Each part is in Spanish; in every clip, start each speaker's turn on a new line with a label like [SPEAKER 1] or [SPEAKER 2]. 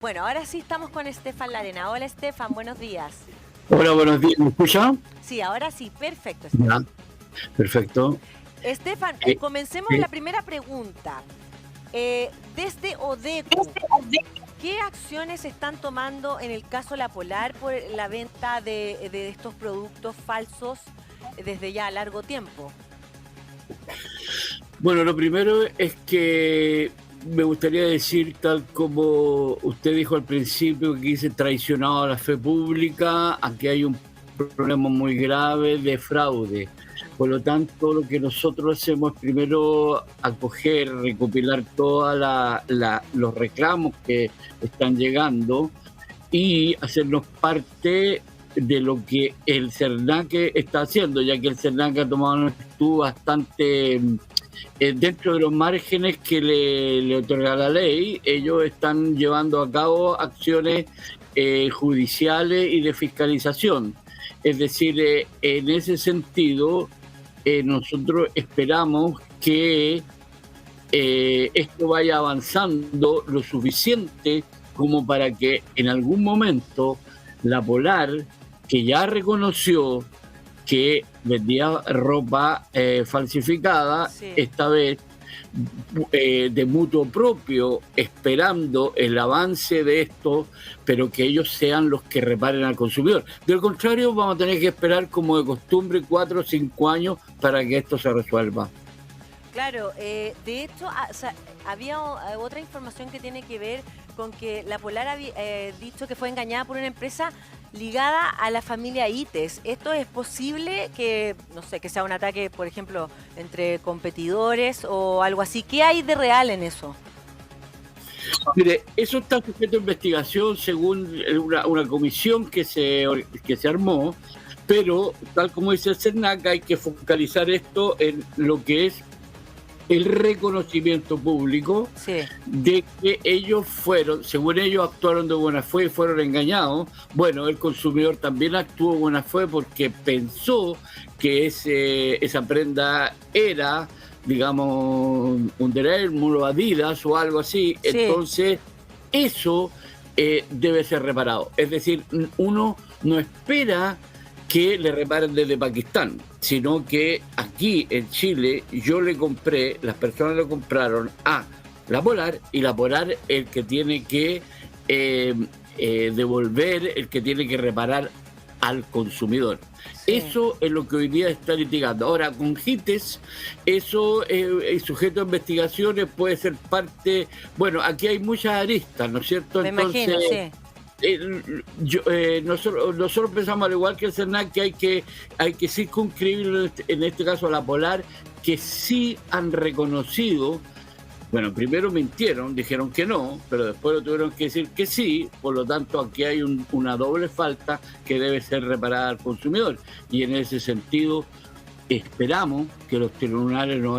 [SPEAKER 1] Bueno, ahora sí estamos con Estefan Larena. Hola Estefan, buenos días.
[SPEAKER 2] Hola, buenos días, ¿me escucha?
[SPEAKER 1] Sí, ahora sí, perfecto
[SPEAKER 2] Ya,
[SPEAKER 1] Estefan.
[SPEAKER 2] perfecto.
[SPEAKER 1] Estefan,
[SPEAKER 2] Eh,
[SPEAKER 1] comencemos
[SPEAKER 2] eh,
[SPEAKER 1] la primera pregunta. Desde Odecu, ¿qué acciones están tomando en el caso La Polar por la venta de estos productos falsos desde ya a largo tiempo?
[SPEAKER 2] bueno, lo primero es que me gustaría decir, tal como usted dijo al principio, que dice traicionado a la fe pública, aquí hay un problema muy grave de fraude. Por lo tanto, lo que nosotros hacemos es primero acoger, recopilar todos los reclamos que están llegando y hacernos parte de lo que el CERNAC está haciendo, ya que el CERNAC ha tomado una actitud bastante dentro de los márgenes que le otorga la ley. Ellos están llevando a cabo acciones judiciales y de fiscalización. Es decir, en ese sentido, nosotros esperamos que esto vaya avanzando lo suficiente como para que en algún momento la Polar, que ya reconoció que vendía ropa falsificada,
[SPEAKER 1] Sí.
[SPEAKER 2] esta vez de mutuo propio, esperando el avance de esto, pero que ellos sean los que reparen al consumidor. De lo contrario, vamos a tener que esperar, como de costumbre, 4 o 5 años para que esto se resuelva.
[SPEAKER 1] Claro, de hecho, o sea, había otra información que tiene que ver con que la Polar había dicho que fue engañada por una empresa ligada a la familia ITES. ¿Esto es posible que, no sé, que sea un ataque, por ejemplo, entre competidores o algo así? ¿Qué hay de real en eso?
[SPEAKER 2] Mire, eso está sujeto a investigación según una comisión que se armó, pero tal como dice el CERNAC, hay que focalizar esto en lo que es el reconocimiento público
[SPEAKER 1] Sí,
[SPEAKER 2] de que ellos fueron, según ellos actuaron de buena fe y fueron engañados. Bueno, el consumidor también actuó de buena fe porque pensó que esa prenda era, digamos, Under Armour o Adidas o algo así.
[SPEAKER 1] sí.
[SPEAKER 2] Entonces, eso debe ser reparado. Es decir, uno no espera que le reparen desde Pakistán, sino que aquí en Chile yo le compré, las personas le compraron a la Polar, y la Polar el que tiene que eh, devolver, el que tiene que reparar al consumidor.
[SPEAKER 1] Sí.
[SPEAKER 2] Eso es lo que hoy día está litigando. Ahora, con GITES, eso es sujeto a investigaciones, puede ser parte. Bueno, aquí hay muchas aristas, ¿no es cierto?
[SPEAKER 1] Me
[SPEAKER 2] Entonces,
[SPEAKER 1] imagino, sí.
[SPEAKER 2] nosotros pensamos, al igual que el CERNAC, que hay que circunscribirlo en este caso a la Polar, que sí han reconocido. Bueno, primero mintieron, dijeron que no, pero después lo tuvieron que decir que sí. Por lo tanto, aquí hay una doble falta que debe ser reparada al consumidor. Y en ese sentido, esperamos que los tribunales no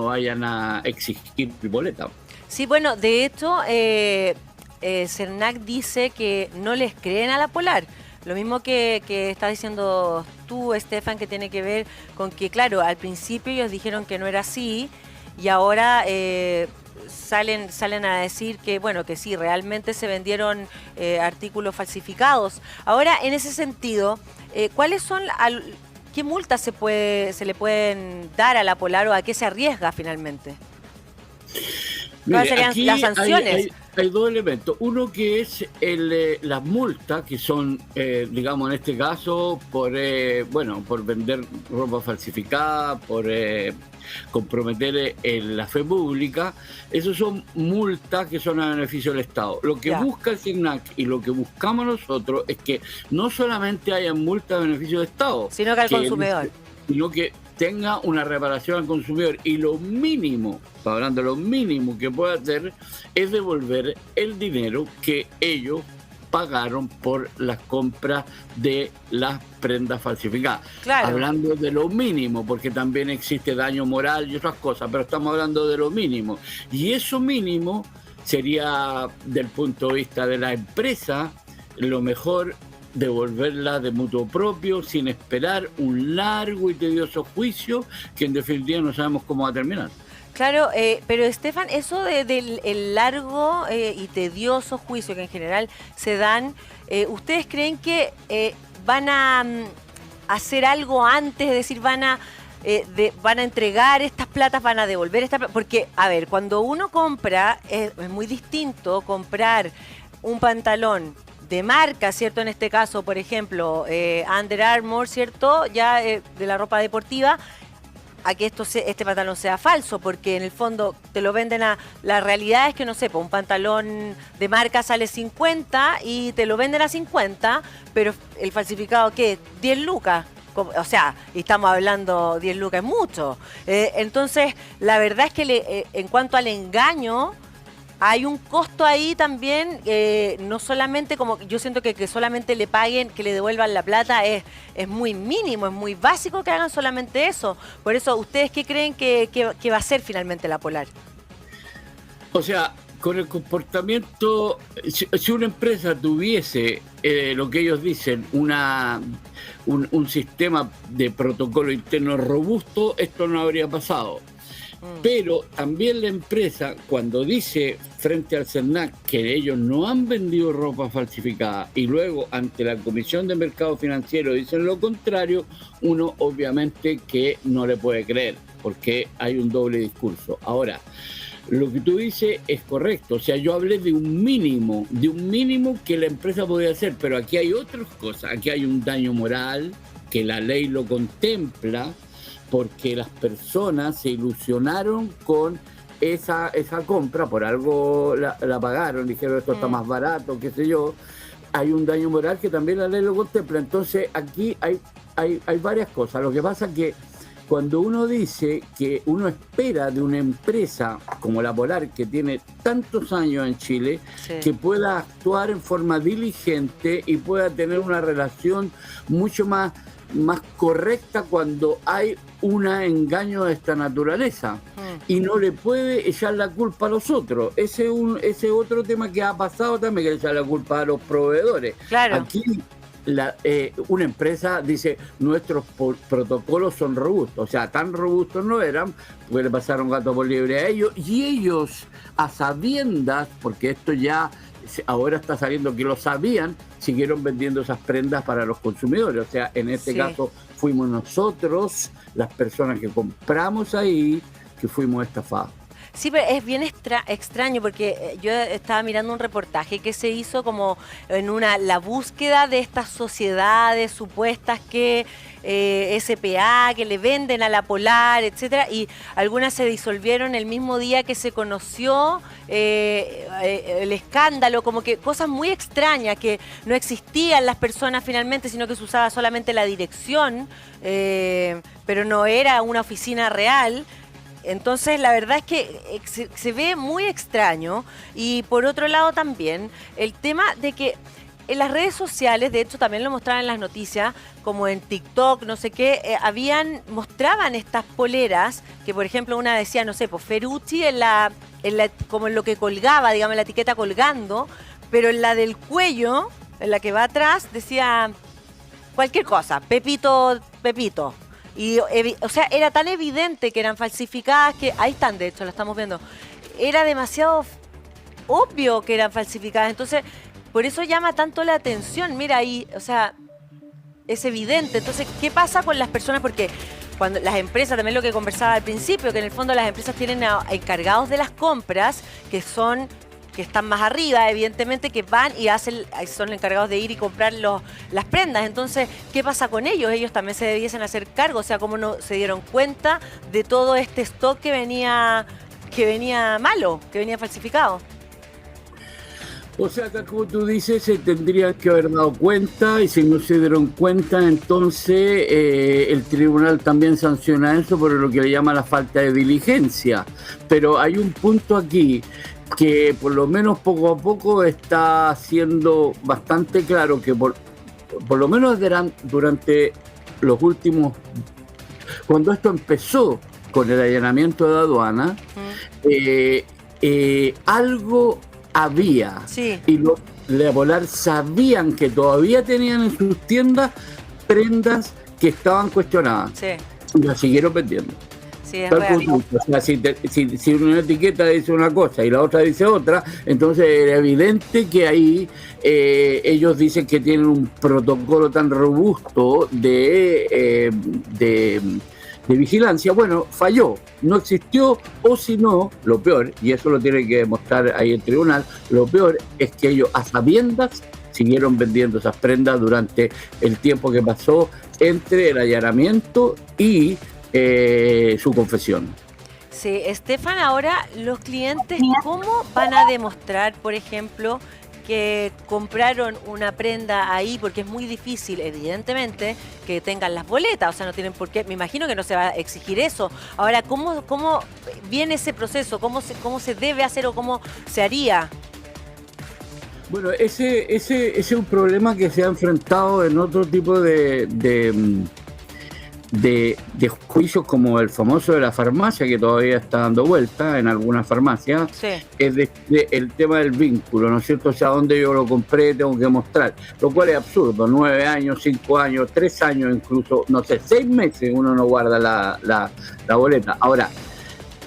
[SPEAKER 2] vayan a exigir boleta.
[SPEAKER 1] Sí, bueno, de hecho, CERNAC dice que no les creen a la Polar. Lo mismo que está diciendo tú, Estefan, que tiene que ver con que, claro, al principio ellos dijeron que no era así y ahora salen a decir que, bueno, que sí, realmente se vendieron artículos falsificados. Ahora, en ese sentido, ¿cuáles son, qué multas se le pueden dar a la Polar o a qué se arriesga finalmente? ¿Cuáles
[SPEAKER 2] Mire,
[SPEAKER 1] serían las
[SPEAKER 2] aquí
[SPEAKER 1] sanciones?
[SPEAKER 2] hay dos elementos. Uno que es las multas, que son, digamos, en este caso, por vender ropa falsificada, por comprometer la fe pública. Esos son multas que son a beneficio del Estado. Lo que
[SPEAKER 1] Ya,
[SPEAKER 2] busca el CIGNAC y lo que buscamos nosotros es que no solamente haya multas a beneficio del Estado,
[SPEAKER 1] sino que al
[SPEAKER 2] que
[SPEAKER 1] consumidor.
[SPEAKER 2] sino que tenga una reparación al consumidor, y lo mínimo, hablando de lo mínimo que puede hacer, es devolver el dinero que ellos pagaron por las compras de las prendas falsificadas.
[SPEAKER 1] Claro,
[SPEAKER 2] Hablando de lo mínimo, porque también existe daño moral y otras cosas, pero estamos hablando de lo mínimo. Y eso mínimo sería, del punto de vista de la empresa, lo mejor devolverla de mutuo propio, sin esperar un largo y tedioso juicio que en definitiva no sabemos cómo va a terminar.
[SPEAKER 1] Claro, pero Estefan, eso del el largo y tedioso juicio que en general se dan, ¿ustedes creen que van a hacer algo antes? Es decir, van a entregar estas platas, van a devolver estas platas. Porque, a ver, cuando uno compra, es muy distinto comprar un pantalón de marca, ¿cierto? En este caso, por ejemplo, Under Armour, ¿cierto? Ya de la ropa deportiva, a que este pantalón sea falso, porque en el fondo te lo venden la realidad es que, no sé, pues un pantalón de marca sale 50 y te lo venden a 50, pero el falsificado, ¿qué? 10 lucas. O sea, y estamos hablando 10 lucas es mucho. Entonces, la verdad es que en cuanto al engaño, hay un costo ahí también, no solamente como yo siento que solamente le paguen, que le devuelvan la plata es muy mínimo, es muy básico que hagan solamente eso. Por eso, ¿ustedes qué creen que va a ser finalmente la Polar?
[SPEAKER 2] O sea, con el comportamiento, si una empresa tuviese lo que ellos dicen, un sistema de protocolo interno robusto, esto no habría pasado. Pero también la empresa, cuando dice frente al CERNAC que ellos no han vendido ropa falsificada y luego ante la Comisión de Mercado Financiero dicen lo contrario, uno obviamente que no le puede creer, porque hay un doble discurso. Ahora, lo que tú dices es correcto, o sea, yo hablé de un mínimo que la empresa podía hacer, pero aquí hay otras cosas, aquí hay un daño moral que la ley lo contempla, porque las personas se ilusionaron con esa compra, por algo la pagaron, dijeron esto está más barato, qué sé yo. Hay un daño moral que también la ley lo contempla. Entonces aquí hay varias cosas. Lo que pasa es que cuando uno dice que uno espera de una empresa como la Polar, que tiene tantos años en Chile, sí, que pueda actuar en forma diligente y pueda tener una relación mucho más correcta cuando hay un engaño de esta naturaleza, y no le puede echar la culpa a los otros. Ese es otro tema que ha pasado también, que echar la culpa a los proveedores.
[SPEAKER 1] Claro.
[SPEAKER 2] Aquí una empresa dice nuestros protocolos son robustos, o sea, tan robustos no eran, porque le pasaron gato por liebre a ellos, y ellos a sabiendas, porque esto ya ahora está saliendo que lo sabían, siguieron vendiendo esas prendas para los consumidores. O sea, en este caso fuimos nosotros, las personas que compramos ahí, que fuimos estafados.
[SPEAKER 1] Sí, pero es bien extraño porque yo estaba mirando un reportaje que se hizo como en la búsqueda de estas sociedades supuestas que SPA, que le venden a la Polar, etcétera, y algunas se disolvieron el mismo día que se conoció el escándalo, como que cosas muy extrañas, que no existían las personas finalmente, sino que se usaba solamente la dirección, pero no era una oficina real. Entonces, la verdad es que se ve muy extraño. Y por otro lado también, el tema de que en las redes sociales, de hecho también lo mostraban en las noticias, como en TikTok, no sé qué, mostraban estas poleras, que por ejemplo una decía, no sé, pues Ferrucci como en lo que colgaba, digamos, en la etiqueta colgando, pero en la del cuello, en la que va atrás, decía cualquier cosa, Pepito. Y, o sea, era tan evidente que eran falsificadas que, ahí están, de hecho, la estamos viendo, era demasiado obvio que eran falsificadas. Entonces, por eso llama tanto la atención. Mira ahí, o sea, es evidente. Entonces, ¿qué pasa con las personas? Porque cuando las empresas, también lo que conversaba al principio, que en el fondo las empresas tienen encargados de las compras, que están más arriba, evidentemente, que van y son encargados de ir y comprar las prendas. Entonces, ¿qué pasa con ellos? Ellos también se debiesen hacer cargo. O sea, ¿cómo no se dieron cuenta de todo este stock que venía malo, que venía falsificado?
[SPEAKER 2] O sea, como tú dices, se tendrían que haber dado cuenta, y si no se dieron cuenta, entonces el tribunal también sanciona eso por lo que le llama la falta de diligencia. Pero hay un punto aquí que por lo menos poco a poco está siendo bastante claro, que por lo menos durante los últimos, cuando esto empezó con el allanamiento de aduana, algo había,
[SPEAKER 1] sí,
[SPEAKER 2] y los de Polar sabían que todavía tenían en sus tiendas prendas que estaban cuestionadas,
[SPEAKER 1] sí,
[SPEAKER 2] y las siguieron vendiendo.
[SPEAKER 1] Sí, es
[SPEAKER 2] Tal como
[SPEAKER 1] real.
[SPEAKER 2] tú dices. O sea, si una etiqueta dice una cosa y la otra dice otra, entonces es evidente que ahí ellos dicen que tienen un protocolo tan robusto de vigilancia. Bueno, falló, no existió, o si no, lo peor, y eso lo tiene que demostrar ahí el tribunal, lo peor es que ellos a sabiendas siguieron vendiendo esas prendas durante el tiempo que pasó entre el allanamiento y su confesión.
[SPEAKER 1] Sí, Estefan, ahora los clientes, ¿cómo van a demostrar, por ejemplo, que compraron una prenda ahí? Porque es muy difícil, evidentemente, que tengan las boletas, o sea, no tienen por qué, me imagino que no se va a exigir eso. Ahora, ¿cómo viene ese proceso? ¿Cómo se debe hacer o cómo se haría?
[SPEAKER 2] Bueno, ese es un problema que se ha enfrentado en otro tipo de juicios, como el famoso de la farmacia, que todavía está dando vuelta en algunas farmacias.
[SPEAKER 1] Sí.
[SPEAKER 2] Es el tema del vínculo, ¿no es cierto? O sea, donde yo lo compré tengo que mostrar, lo cual es absurdo. 9 años, 5 años, 3 años incluso, no sé, 6 meses uno no guarda la boleta. Ahora,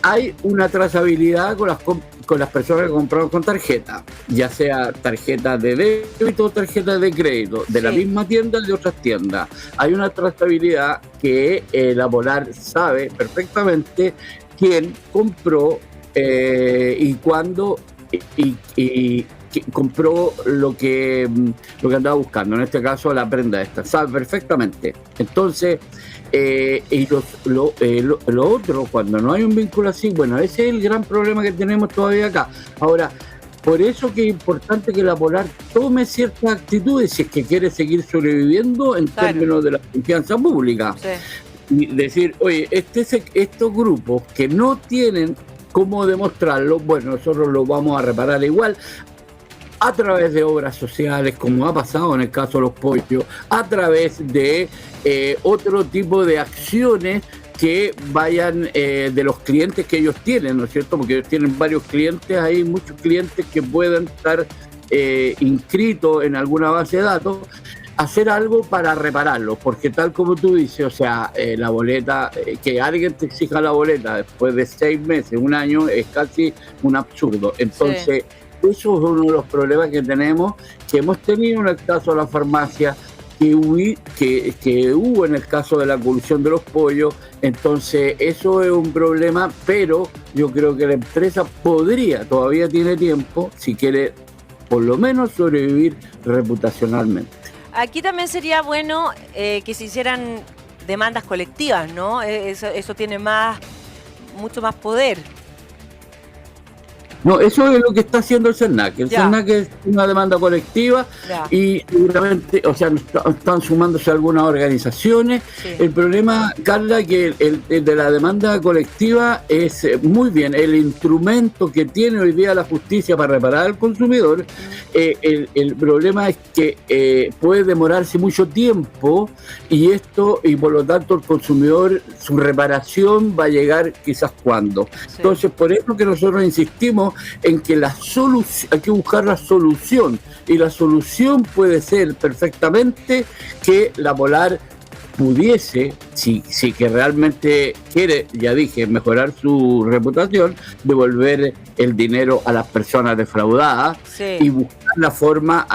[SPEAKER 2] hay una trazabilidad con las personas que compraron con tarjeta, ya sea tarjeta de débito o tarjeta de crédito, de la misma tienda o de otras tiendas. Hay una trazabilidad que la Polar sabe perfectamente quién compró y cuándo y compró lo que andaba buscando, en este caso la prenda esta, sabe perfectamente. Entonces, y lo otro, cuando no hay un vínculo así, bueno, ese es el gran problema que tenemos todavía acá. Ahora, por eso que es importante que la Polar tome ciertas actitudes si es que quiere seguir sobreviviendo en términos de la confianza pública.
[SPEAKER 1] Sí.
[SPEAKER 2] Y decir, oye, estos grupos que no tienen cómo demostrarlo, bueno, nosotros lo vamos a reparar igual, a través de obras sociales, como ha pasado en el caso de los pollos, a través de otro tipo de acciones que vayan de los clientes que ellos tienen, ¿no es cierto? Porque ellos tienen varios clientes, hay muchos clientes que puedan estar inscritos en alguna base de datos, hacer algo para repararlo, porque tal como tú dices, o sea, la boleta, que alguien te exija la boleta después de 6 meses, un año, es casi un absurdo. Entonces, eso es uno de los problemas que tenemos, que hemos tenido en el caso de la farmacia, que hubo en el caso de la colusión de los pollos. Entonces eso es un problema, pero yo creo que la empresa todavía tiene tiempo, si quiere por lo menos sobrevivir reputacionalmente.
[SPEAKER 1] Aquí también sería bueno que se hicieran demandas colectivas, ¿no? Eso tiene mucho más poder.
[SPEAKER 2] No, eso es lo que está haciendo el CERNAC. El CERNAC es una demanda colectiva y seguramente, o sea, están sumándose algunas organizaciones. Sí. El problema, Carla, que el de la demanda colectiva es muy bien el instrumento que tiene hoy día la justicia para reparar al consumidor. El problema es que puede demorarse mucho tiempo y por lo tanto el consumidor, su reparación va a llegar quizás cuando. Sí. Entonces, por eso que nosotros insistimos en que hay que buscar la solución, y la solución puede ser perfectamente que la Polar pudiese, si que realmente quiere, ya dije, mejorar su reputación, devolver el dinero a las personas defraudadas y buscar la forma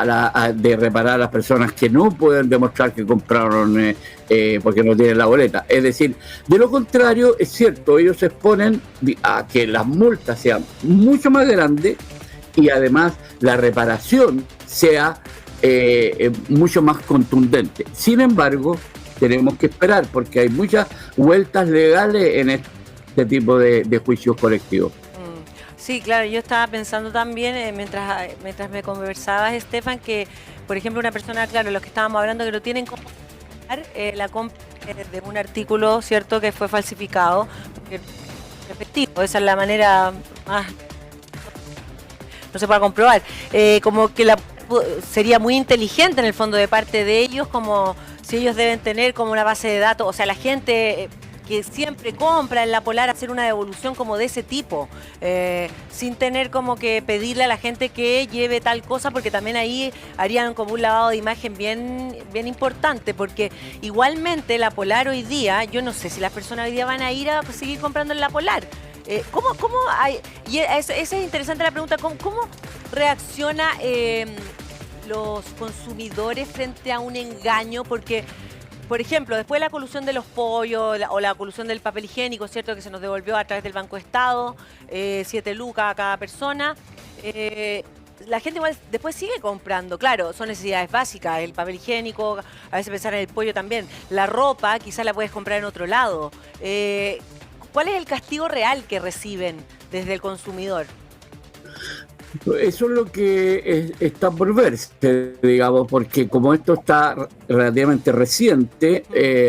[SPEAKER 2] de reparar a las personas que no pueden demostrar que compraron porque no tienen la boleta. Es decir, de lo contrario, es cierto, ellos se exponen a que las multas sean mucho más grandes y además la reparación sea mucho más contundente. Sin embargo, tenemos que esperar porque hay muchas vueltas legales en este tipo de juicios colectivos.
[SPEAKER 1] Sí, claro, yo estaba pensando también, mientras me conversabas, Estefan, que, por ejemplo, una persona, claro, los que estábamos hablando, que no tienen cómo la compra de un artículo, ¿cierto?, que fue falsificado, efectivo, esa es la manera más, no se puede comprobar, como que sería muy inteligente en el fondo de parte de ellos, como si ellos deben tener como una base de datos, o sea, la gente que siempre compra en la Polar, hacer una devolución como de ese tipo, sin tener como que pedirle a la gente que lleve tal cosa, porque también ahí harían como un lavado de imagen bien, bien importante, porque igualmente la Polar hoy día, yo no sé si las personas hoy día van a ir a seguir comprando en la Polar. ¿Cómo hay? Y esa es interesante la pregunta, ¿cómo reacciona los consumidores frente a un engaño? Porque, por ejemplo, después de la colusión de los pollos o la colusión del papel higiénico, ¿cierto? Que se nos devolvió a través del Banco Estado, 7 lucas a cada persona. La gente igual después sigue comprando. Claro, son necesidades básicas, el papel higiénico, a veces pensar en el pollo también. La ropa quizás la puedes comprar en otro lado. ¿Cuál es el castigo real que reciben desde el consumidor?
[SPEAKER 2] Eso es lo que está por verse, digamos, porque como esto está relativamente reciente,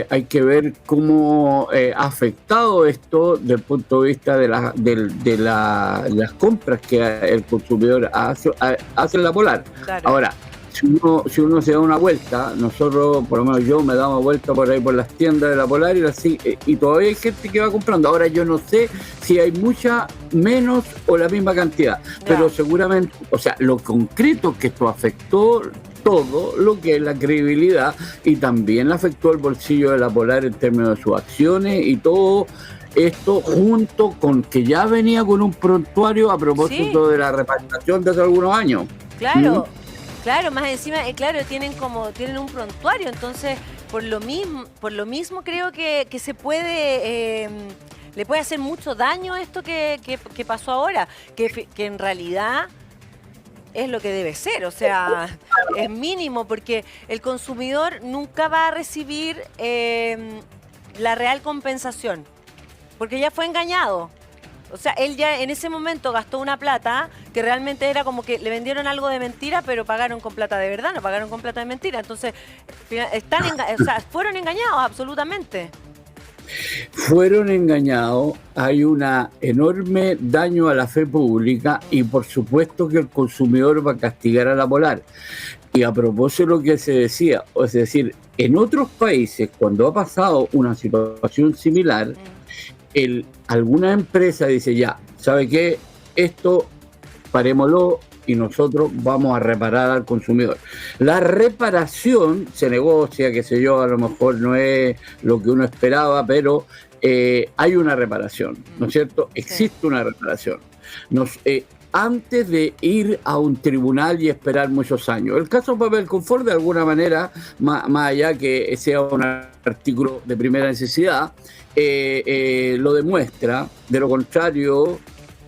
[SPEAKER 2] hay que ver cómo ha afectado esto desde el punto de vista de las compras que el consumidor hace en la Polar. Claro. Ahora, si uno se da una vuelta, nosotros, por lo menos yo, me he dado una vuelta por ahí por las tiendas de la Polar y todavía hay gente que va comprando. Ahora yo no sé si hay mucha, menos o la misma cantidad, pero seguramente, o sea, lo concreto que esto afectó todo lo que es la credibilidad y también afectó el bolsillo de la Polar en términos de sus acciones y todo esto junto con que ya venía con un prontuario a propósito de la repatriación de hace algunos años.
[SPEAKER 1] Claro. Claro, más encima, claro, tienen un prontuario, entonces por lo mismo creo que se puede, le puede hacer mucho daño esto que pasó ahora, que en realidad es lo que debe ser, o sea, es mínimo, porque el consumidor nunca va a recibir la real compensación, porque ya fue engañado. O sea, él ya en ese momento gastó una plata que realmente era como que le vendieron algo de mentira, pero pagaron con plata de verdad, no pagaron con plata de mentira. Entonces, fueron engañados absolutamente.
[SPEAKER 2] Fueron engañados, hay un enorme daño a la fe pública y por supuesto que el consumidor va a castigar a la Polar. Y a propósito de lo que se decía, es decir, en otros países, cuando ha pasado una situación similar, alguna empresa dice ya, ¿sabe qué? Esto parémoslo y nosotros vamos a reparar al consumidor. La reparación se negocia, qué sé yo, a lo mejor no es lo que uno esperaba, pero hay una reparación, ¿no es cierto? Existe una reparación. Antes de ir a un tribunal y esperar muchos años. El caso Papel Confort, de alguna manera, más allá que sea un artículo de primera necesidad, lo demuestra. De lo contrario,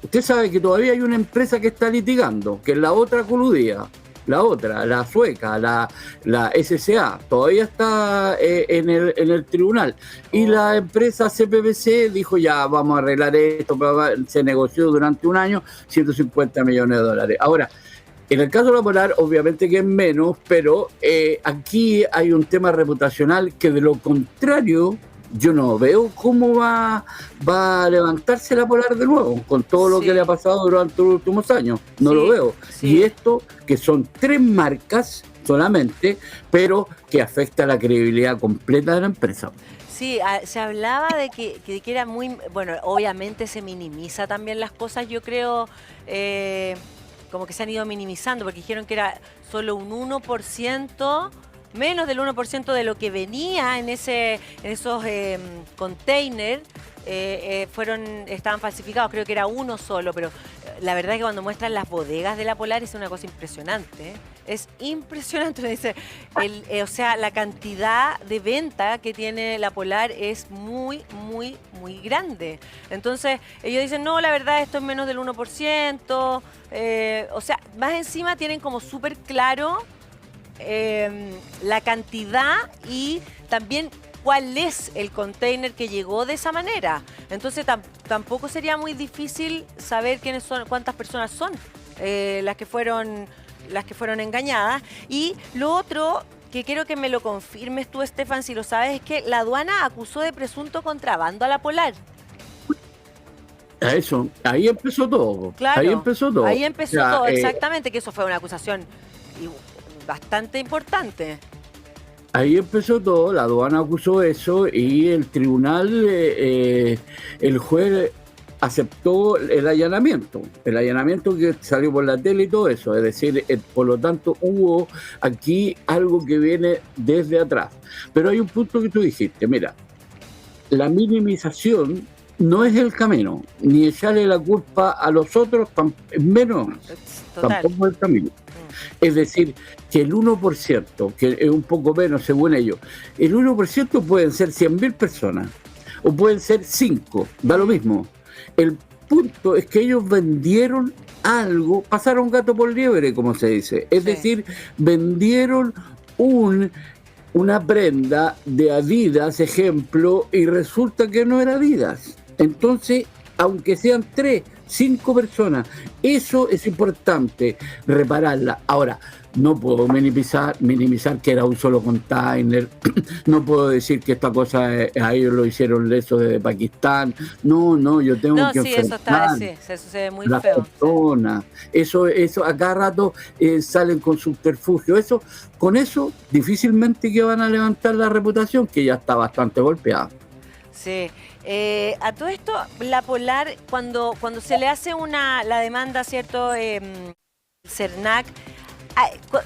[SPEAKER 2] usted sabe que todavía hay una empresa que está litigando, que es la otra coludida, la sueca, la SCA, todavía está en el tribunal. Y la empresa CPPC dijo ya, vamos a arreglar esto, se negoció durante un año, 150 millones de dólares. Ahora, en el caso de la Polar, obviamente que es menos, pero aquí hay un tema reputacional que de lo contrario, yo no veo cómo va a levantarse la Polar de nuevo, con todo lo que le ha pasado durante los últimos años. No lo veo. Y esto, que son 3 marcas solamente, pero que afecta la credibilidad completa de la empresa.
[SPEAKER 1] Sí, se hablaba de que era muy... Bueno, obviamente se minimiza también las cosas, yo creo... como que se han ido minimizando, porque dijeron que era solo un 1%, menos del 1% de lo que venía en esos containers, estaban falsificados, creo que era uno solo, pero la verdad es que cuando muestran las bodegas de la Polar es una cosa impresionante, ¿eh? Es impresionante, dice, o sea, la cantidad de venta que tiene la Polar es muy, muy, muy grande. Entonces, ellos dicen, no, la verdad esto es menos del 1%, o sea, más encima tienen como súper claro la cantidad y también cuál es el container que llegó de esa manera. Entonces tampoco sería muy difícil saber quiénes son, cuántas personas son las que fueron engañadas. Y lo otro que quiero que me lo confirmes tú, Estefan, si lo sabes, es que la aduana acusó de presunto contrabando a la Polar.
[SPEAKER 2] Eso, ahí empezó todo.
[SPEAKER 1] Claro,
[SPEAKER 2] ahí empezó todo.
[SPEAKER 1] Ahí empezó todo, exactamente, que eso fue una acusación bastante importante.
[SPEAKER 2] Ahí empezó todo, la aduana acusó eso y el tribunal, el juez aceptó el allanamiento que salió por la tele y todo eso, es decir, por lo tanto hubo aquí algo que viene desde atrás. Pero hay un punto que tú dijiste, mira, la minimización no es el camino, ni echarle la culpa a los otros, menos, tampoco es el camino. Es decir, que el 1%, que es un poco menos según ellos, el 1% pueden ser 100.000 personas, o pueden ser 5, da lo mismo. El punto es que ellos vendieron algo, pasaron gato por liebre, como se dice. Es decir, vendieron una prenda de Adidas, ejemplo, y resulta que no era Adidas. Entonces, aunque sean 3, 5 personas, eso es importante, repararla. Ahora, no puedo minimizar que era un solo container, no puedo decir que esta cosa a ellos lo hicieron eso desde Pakistán, no, yo tengo que enfrentar
[SPEAKER 1] eso se ve muy
[SPEAKER 2] las
[SPEAKER 1] feo.
[SPEAKER 2] personas, eso a cada rato salen con subterfugio, con eso difícilmente que van a levantar la reputación, que ya está bastante golpeada.
[SPEAKER 1] Sí. A todo esto, la Polar, cuando se le hace la demanda, ¿cierto? CERNAC,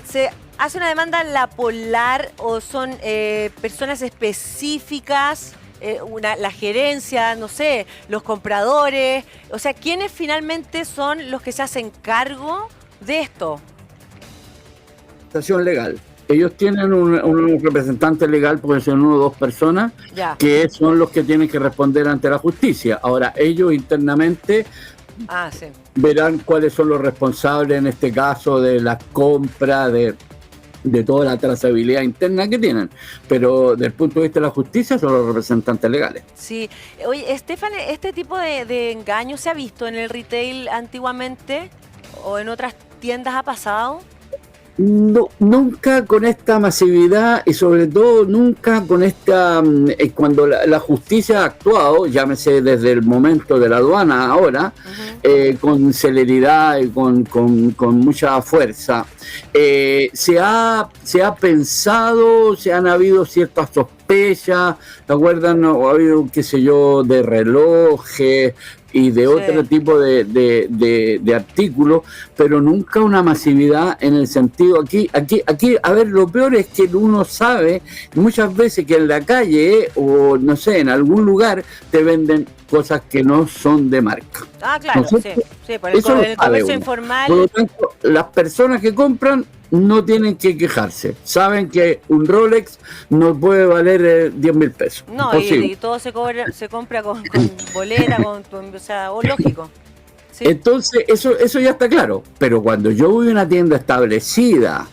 [SPEAKER 1] ¿se hace una demanda la Polar o son personas específicas? La gerencia, no sé, los compradores. O sea, ¿quiénes finalmente son los que se hacen cargo de esto?
[SPEAKER 2] Legal. Ellos tienen un representante legal, porque son 1 o 2 personas, que son los que tienen que responder ante la justicia. Ahora, ellos internamente verán cuáles son los responsables en este caso de la compra, de toda la trazabilidad interna que tienen. Pero desde el punto de vista de la justicia son los representantes legales.
[SPEAKER 1] Sí. Oye, Estefan, ¿este tipo de engaño se ha visto en el retail antiguamente o en otras tiendas ha pasado?
[SPEAKER 2] No, nunca con esta masividad y sobre todo nunca con esta, cuando la justicia ha actuado, llámese desde el momento de la aduana ahora, con celeridad y con mucha fuerza. Se ha pensado, se han habido ciertas sospechas, ¿te acuerdas? No, ha habido, qué sé yo, de relojes y de otro tipo de artículos, pero nunca una masividad en el sentido, aquí, a ver, lo peor es que uno sabe muchas veces que en la calle o no sé, en algún lugar te venden cosas que no son de marca.
[SPEAKER 1] Ah, claro, ¿no? Sí, por el comercio informal.
[SPEAKER 2] Por lo tanto, las personas que compran no tienen que quejarse. Saben que un Rolex no puede valer 10.000 pesos.
[SPEAKER 1] No, y todo se compra con boleta, o sea, lógico. Sí.
[SPEAKER 2] Entonces, eso ya está claro. Pero cuando yo voy a una tienda establecida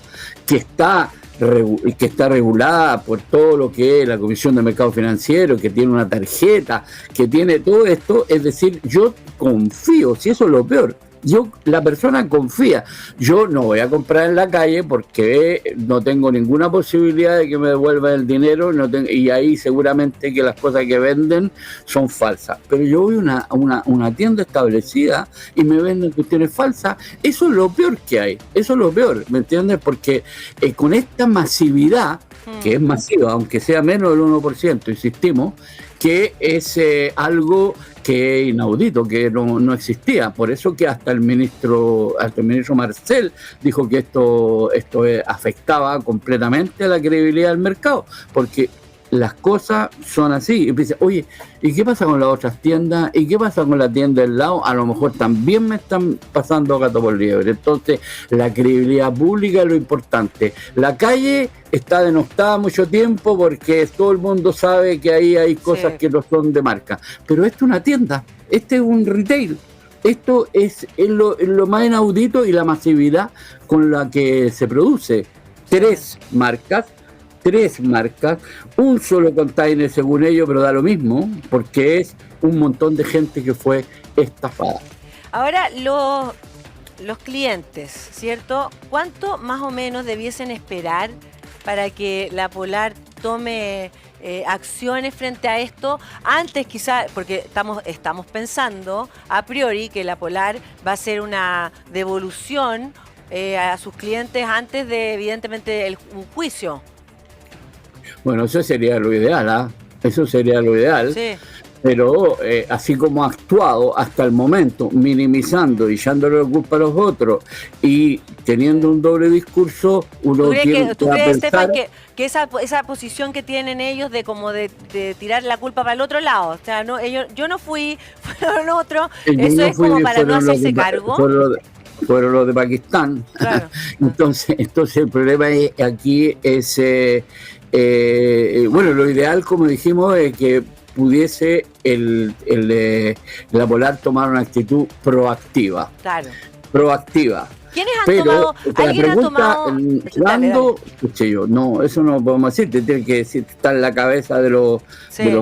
[SPEAKER 2] que está regulada por todo lo que es la Comisión de Mercado Financiero, que tiene una tarjeta, que tiene todo esto, es decir, yo confío, si eso es lo peor. La persona confía. Yo no voy a comprar en la calle porque no tengo ninguna posibilidad de que me devuelvan el dinero, y ahí seguramente que las cosas que venden son falsas. Pero yo voy a una tienda establecida y me venden cuestiones falsas. Eso es lo peor que hay. Eso es lo peor, ¿me entiendes? Porque con esta masividad, que es masiva, aunque sea menos del 1%, insistimos, que es algo que es inaudito, que no existía. Por eso que hasta el ministro Marcel dijo que esto afectaba completamente a la credibilidad del mercado, porque las cosas son así. Y dice, oye, ¿y qué pasa con las otras tiendas? ¿Y qué pasa con la tienda del lado? A lo mejor también me están pasando gato por liebre. Entonces, la credibilidad pública es lo importante. La calle está denostada mucho tiempo porque todo el mundo sabe que ahí hay cosas que no son de marca. Pero esto es una tienda, este es un retail. Esto es lo más inaudito y la masividad con la que se produce. 3 marcas, un solo container según ellos, pero da lo mismo, porque es un montón de gente que fue estafada.
[SPEAKER 1] Ahora, los clientes, ¿cierto? ¿Cuánto más o menos debiesen esperar para que la Polar tome acciones frente a esto? Antes quizá, porque estamos pensando a priori que la Polar va a hacer una devolución a sus clientes antes de, evidentemente, un juicio.
[SPEAKER 2] Bueno, eso sería lo ideal, ¿ah? Eso sería lo ideal.
[SPEAKER 1] Sí.
[SPEAKER 2] Pero así como ha actuado hasta el momento, minimizando y echándole la culpa a los otros y teniendo un doble discurso, uno tiene
[SPEAKER 1] ¿Tú
[SPEAKER 2] que
[SPEAKER 1] crees,
[SPEAKER 2] pensar...
[SPEAKER 1] Estefan, que esa posición que tienen ellos de como de tirar la culpa para el otro lado? O sea, no, yo no fui, fueron otros, eso es como para no hacerse cargo.
[SPEAKER 2] Fueron los de Pakistán.
[SPEAKER 1] Claro.
[SPEAKER 2] Entonces el problema aquí es, bueno, lo ideal, como dijimos, es que pudiese la Polar tomar una actitud proactiva.
[SPEAKER 1] Claro.
[SPEAKER 2] Proactiva.
[SPEAKER 1] ¿Quiénes han tomado? ¿Alguien ha tomado?
[SPEAKER 2] ¿Cuándo? Escuché yo, no, eso no lo podemos decir, te tiene que decir, está en la cabeza de los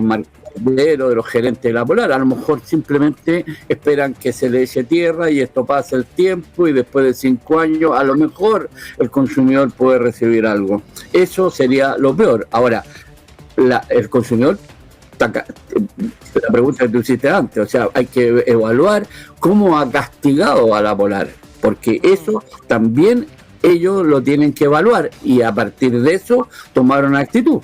[SPEAKER 2] marqueteros, de los gerentes de la Polar. A lo mejor simplemente esperan que se le eche tierra y esto pase el tiempo y después de 5 años a lo mejor el consumidor puede recibir algo. Eso sería lo peor. Ahora, el consumidor, la pregunta que tú hiciste antes, o sea, hay que evaluar cómo ha castigado a la Polar, porque eso también ellos lo tienen que evaluar y a partir de eso tomar una actitud.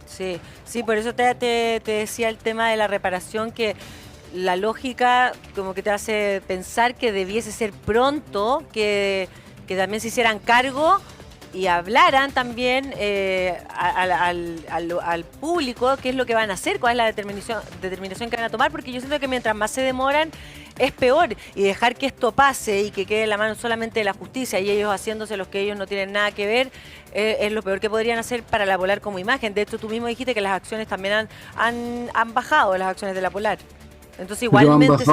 [SPEAKER 1] Sí, por eso te decía el tema de la reparación, que la lógica como que te hace pensar que debiese ser pronto, que también se hicieran cargo y hablaran también al público qué es lo que van a hacer, cuál es la determinación que van a tomar, porque yo siento que mientras más se demoran es peor, y dejar que esto pase y que quede en la mano solamente de la justicia y ellos haciéndose los que ellos no tienen nada que ver, es lo peor que podrían hacer para la Polar como imagen. De hecho, tú mismo dijiste que las acciones también han bajado, las acciones de la Polar. Entonces igualmente...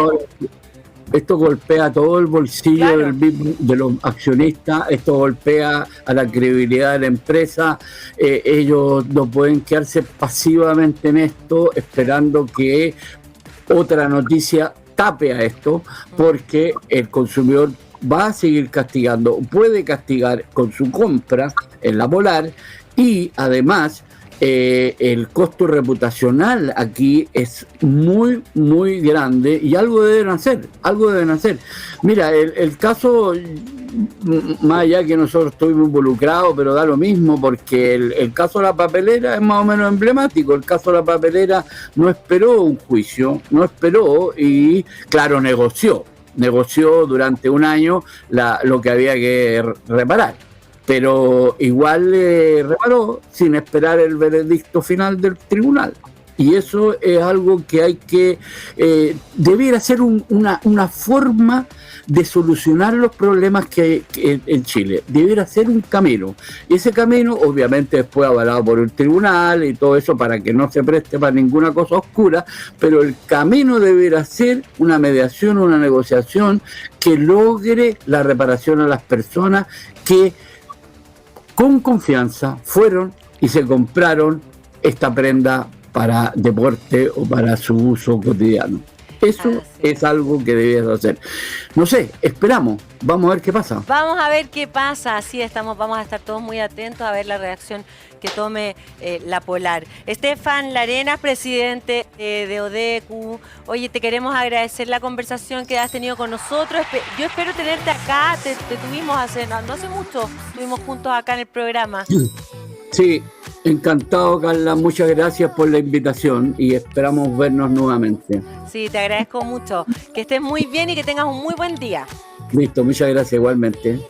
[SPEAKER 2] Esto golpea todo el bolsillo,
[SPEAKER 1] claro,
[SPEAKER 2] de los accionistas, esto golpea a la credibilidad de la empresa. Ellos no pueden quedarse pasivamente en esto esperando que otra noticia tape a esto, porque el consumidor va a seguir castigando, puede castigar con su compra en la Polar, y además el costo reputacional aquí es muy, muy grande y algo deben hacer. Mira, el caso, más allá que nosotros estuvimos involucrados, pero da lo mismo, porque el caso de la papelera es más o menos emblemático. El caso de la papelera no esperó un juicio, y claro, negoció durante un año lo que había que reparar. Pero igual reparó sin esperar el veredicto final del tribunal. Y eso es algo que hay que... debiera ser una forma de solucionar los problemas que hay en Chile. Debiera ser un camino. Y ese camino, obviamente, después avalado por el tribunal y todo eso para que no se preste para ninguna cosa oscura, pero el camino debiera ser una mediación, una negociación que logre la reparación a las personas que con confianza fueron y se compraron esta prenda para deporte o para su uso cotidiano. Eso es algo que debías hacer. No sé, esperamos. Vamos a ver qué pasa.
[SPEAKER 1] Vamos a ver qué pasa. Así estamos. Vamos a estar todos muy atentos a ver la reacción que tome la Polar. Estefan Larenas, presidente de ODECU. Oye, te queremos agradecer la conversación que has tenido con nosotros. Yo espero tenerte acá. Te tuvimos no hace mucho. Estuvimos juntos acá en el programa.
[SPEAKER 2] Sí, encantado, Carla. Muchas gracias por la invitación y esperamos vernos nuevamente.
[SPEAKER 1] Sí, te agradezco mucho. Que estés muy bien y que tengas un muy buen día.
[SPEAKER 2] Listo, muchas gracias igualmente.